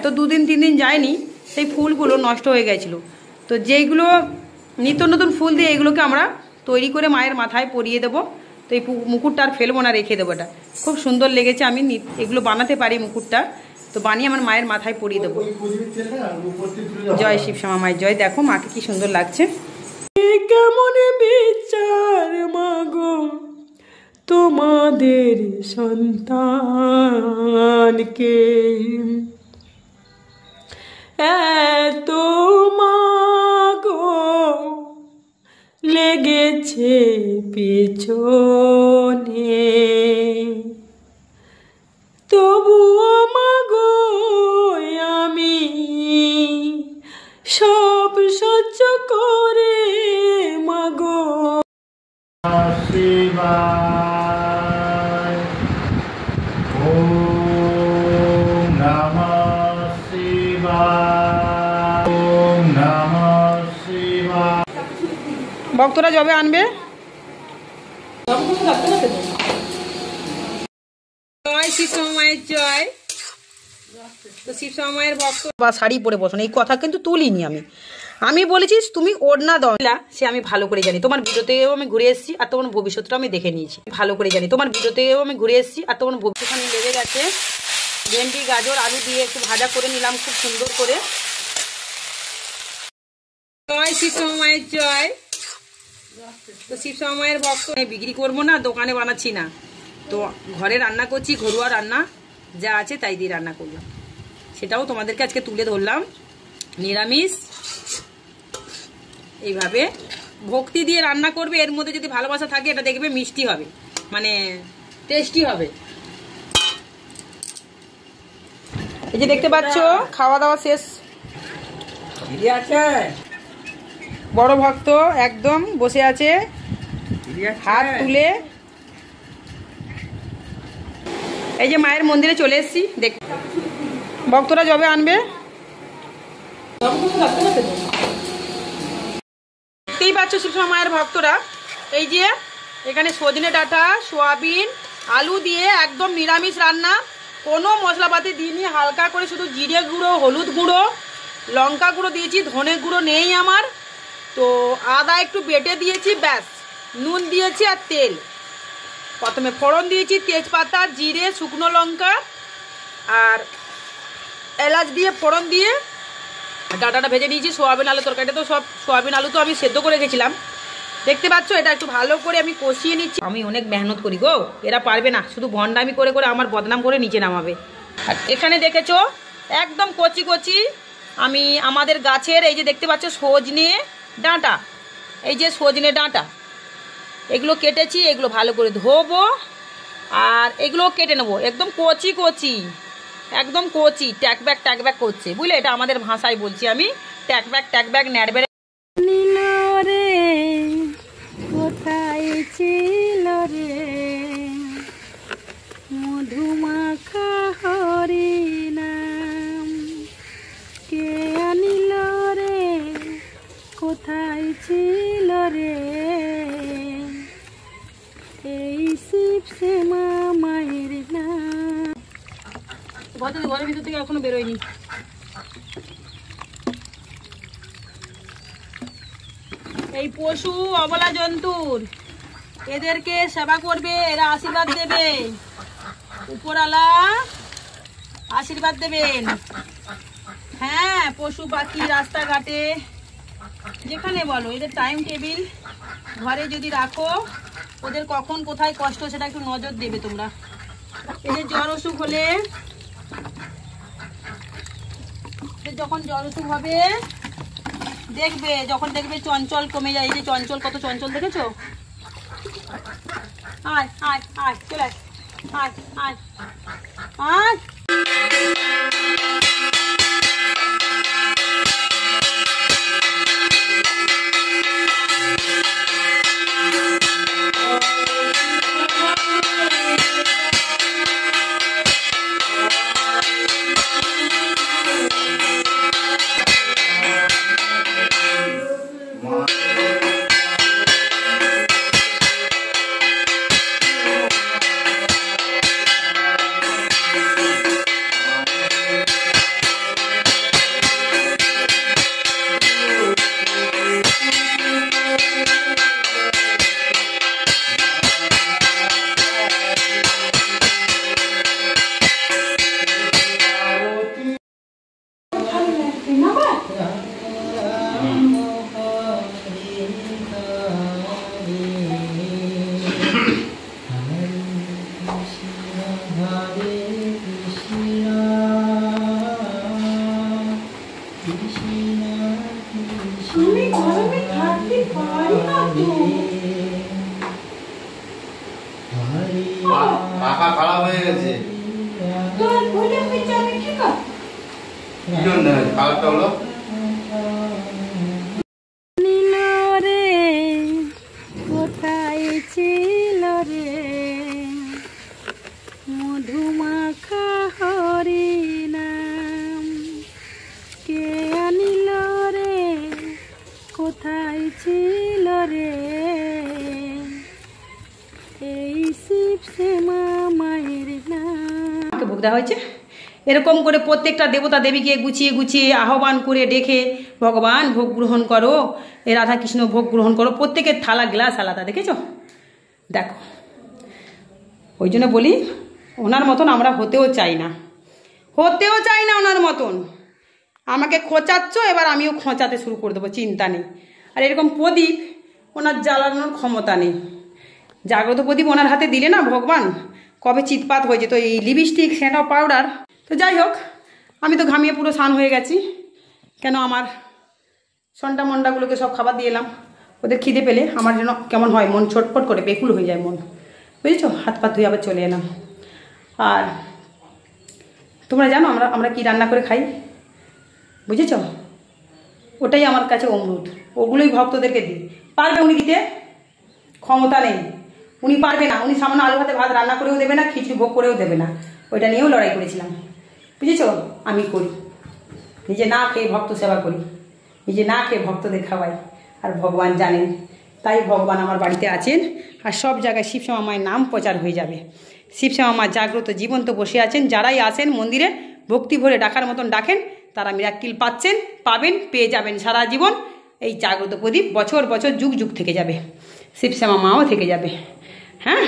তো 2 দিন 3 দিন যায়নি, সেই ফুলগুলো নষ্ট হয়ে গেছিলো। তো যেইগুলো নিত্য নতুন ফুল দিয়ে এগুলোকে আমরা তৈরি করে মায়ের মাথায় পরিয়ে দেবো। তো এই মুকুটটা আর ফেলবো না, রেখে দেবো। এটা খুব সুন্দর লেগেছে, আমি এগুলো বানাতে পারি মুকুটটা, তো বানিয়ে আমার মায়ের মাথায় পরিয়ে দেবো। জয় শিবশ্যামা মায়ের জয়। দেখো মাকে কি সুন্দর লাগছে। কেমন বিচার মাগো তোমাদের সন্তানকে, এত মাগো লেগেছে পিছনে, তবুও মাগো আমি সব সহ্য করে মাগো। শিবায় ওম নমঃ শিবায় ওম নমঃ শিবায়। ভক্তরা যবে আনবে জয় শিবশ্যামা মায়ের জয়। তো শিবশ্যামা মায়ের ভক্ত বা শাড়ি পরে বসো, এই কথা কিন্তু তুলিনি আমি বলেছি তুমি ওড়না দাও, সে আমি ভালো করে জানি। তোমার ভিডিওতেও আমি ঘুরে এসেছি, আর তোমার ভবিষ্যৎটা আমি দেখে নিয়েছি, ভালো করে জানি। তোমার ভিডিওতেও আমি ঘুরে এসেছি, আর তোমার ভবিষ্যৎ লেগে গেছে। ভেন্ডি গাজর আলু দিয়ে একটু ভাজা করে নিলাম খুব সুন্দর করে। জয় শিবশ্যামা মায়ের জয়। তো শিবশ্যামা মায়ের ভক্ত বিক্রি করবো না, দোকানে বানাচ্ছি না, তো ঘরে রান্না করছি, ঘরোয়া রান্না যা আছে তাই দিয়ে রান্না করলাম, সেটাও তোমাদেরকে আজকে তুলে ধরলাম। নিরামিষ এইভাবে ভক্তি দিয়ে রান্না করবে, এর মধ্যে যদি ভালোবাসা থাকে এটা দেখবে মিষ্টি হবে, মানে টেস্টি হবে। এই যে দেখতে পাচ্ছ খাওয়া দাওয়া শেষ, বড় ভক্ত একদম বসে আছে হাত তুলে। এই যে মায়ের মন্দিরে চলে এসেছি, দেখ ভক্তরা যবে আনবে দেখতেই পাচ্ছ শিবশ্যামা মায়ের ভক্তরা। এই যে এখানে সজনে ডাঁটা সোয়াবিন আলু দিয়ে একদম নিরামিষ রান্না, কোনো মশলাপাতি দিইনি, হালকা করে শুধু জিরে গুঁড়ো হলুদ গুঁড়ো লঙ্কা গুঁড়ো দিয়েছি, ধনে গুঁড়ো নেই আমার, তো আদা একটু বেটে দিয়েছি, ব্যাস নুন দিয়েছি আর তেল। প্রথমে ফোড়ন দিয়েছি তেজপাতা জিরে শুকনো লঙ্কা আর এলাচ দিয়ে ফোড়ন দিয়ে ডাঁটাটা ভেজে নিয়েছি। সোয়াবিন আলু তরকারিটা তো সব সোয়াবিন আলু তো আমি সেদ্ধ করে রেখেছিলাম, দেখতে পাচ্ছ। এটা একটু ভালো করে আমি কষিয়ে নিচ্ছি। আমি অনেক মেহনত করি গো, এরা পারবে না, শুধু ভণ্ডামি করে করে আমার বদনাম করে নিচে নামাবে। আর এখানে দেখেছো একদম কচি কচি আমি আমাদের গাছের এই যে দেখতে পাচ্ছ সজনে ডাঁটা, এই যে সজনে ডাঁটা এগুলো কেটেছি, এগুলো ভালো করে ধোবো আর এগুলো কেটে নেবো একদম কচি কচি, একদম কচি ট্যাক ব্যাক করছে, বুঝলে? এটা আমাদের ভাষায় বলছি আমি, ট্যাক ব্যাক ন্যাড়বে নীল রে কোথায় ছিল রে মধুমাখা হরিনাম, কে আনিল রে কোথায় ছিল রে এই শিবশ্যামা মায়ের নাম। ঘরের ভিতর থেকে এখনো বেরোয়নি। এই পশু অবলা জন্তুর এদেরকে সেবা করবে, এরা আশীর্বাদ দেবে, উপরওয়ালা আশীর্বাদ দেবেন। হ্যাঁ, পশু পাখি রাস্তাঘাটে যেখানে বলো এদের টাইম টেবিল ঘরে যদি রাখো, ওদের কখন কোথায় কষ্ট সেটা একটু নজর দেবে তোমরা। এদের জ্বর অসুখ হলে, যখন জ্বর অসুখ হবে দেখবে, যখন দেখবে চঞ্চল কমে যায়, এই যে চঞ্চল কত চঞ্চল দেখেছো, আয় আয় আয় চলে আয় আয় আয়। কোথায় ছিল রে মধুমাখা হরিনাম, কে আনিল রে, কোথায় ছিল রে এই শিব শ্যামা মায়ের নাম। ভোগ দেওয়া হয়েছে। এরকম করে প্রত্যেকটা দেবতা দেবীকে গুছিয়ে গুছিয়ে আহ্বান করে ডেকে ভগবান ভোগ গ্রহণ করো, এ রাধাকৃষ্ণ ভোগ গ্রহণ করো। প্রত্যেকের থালা গ্লাস আলাদা, দেখেছ? দেখো, ওই জন্য বলি ওনার মতন আমরা হতেও চাই না, হতেও চাই না ওনার মতন। আমাকে খোঁচাচ্ছ, এবার আমিও খোঁচাতে শুরু করে দেবো, চিন্তা নেই। আর এরকম প্রদীপ ওনার জ্বালানোর ক্ষমতা নেই। জাগ্রত প্রদীপ ওনার হাতে দিলে না ভগবান কবে চিৎপাত হয়েছে। তো এই লিপস্টিক, সেন্ট অফ পাউডার, তো যাই হোক, আমি তো ঘামিয়ে পুরো স্নান হয়ে গেছি। কেন আমার সন্টা মন্ডাগুলোকে সব খাবার দিয়ে এলাম। ওদের খিদে পেলে আমার যেন কেমন হয়, মন ছটফট করে বেকুল হয়ে যায় মন, বুঝেছো? হাত পা ধুয়ে আবার চলে এলাম। আর তোমরা জানো আমরা কি রান্না করে খাই, বুঝেছ? ওটাই আমার কাছে অমৃত, ওগুলোই ভক্তদেরকে দিই। পারবে উনি দিতে? ক্ষমতা নেই, উনি পারবে না। উনি সামান্য আলু ভাতে ভাত রান্না করেও দেবে না, খিচুড়ি ভোগ করেও দেবে না। ওইটা নিয়েও লড়াই করেছিলাম, বুঝেছ? আমি করি, নিজে না খেয়ে ভক্ত সেবা করি, নিজে না খেয়ে ভক্তদের খাওয়াই। আর ভগবান জানেন, তাই ভগবান আমার বাড়িতে আছেন। আর সব জায়গায় শিবশ্যামা মায়ের নাম প্রচার হয়ে যাবে। শিবশ্যামা মা জাগ্রত জীবন্ত বসে আছেন। যারাই আসেন মন্দিরে ভক্তি ভরে ডাকার মতন ডাকেন, তারা মিরাক্কেল পাচ্ছেন, পাবেন, পেয়ে যাবেন সারা জীবন। এই জাগ্রত প্রদীপ বছর বছর যুগ যুগ থেকে যাবে, শিবশ্যামা মাও থেকে যাবে। হ্যাঁ,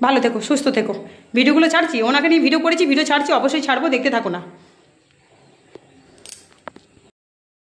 ভালো থেকো, সুস্থ থেকো। ভিডিওগুলো ছাড়ছি, ওনাকে নিয়ে ভিডিও করেছি, ভিডিও ছাড়ছি, অবশ্যই ছাড়বো, দেখতে থাকো না।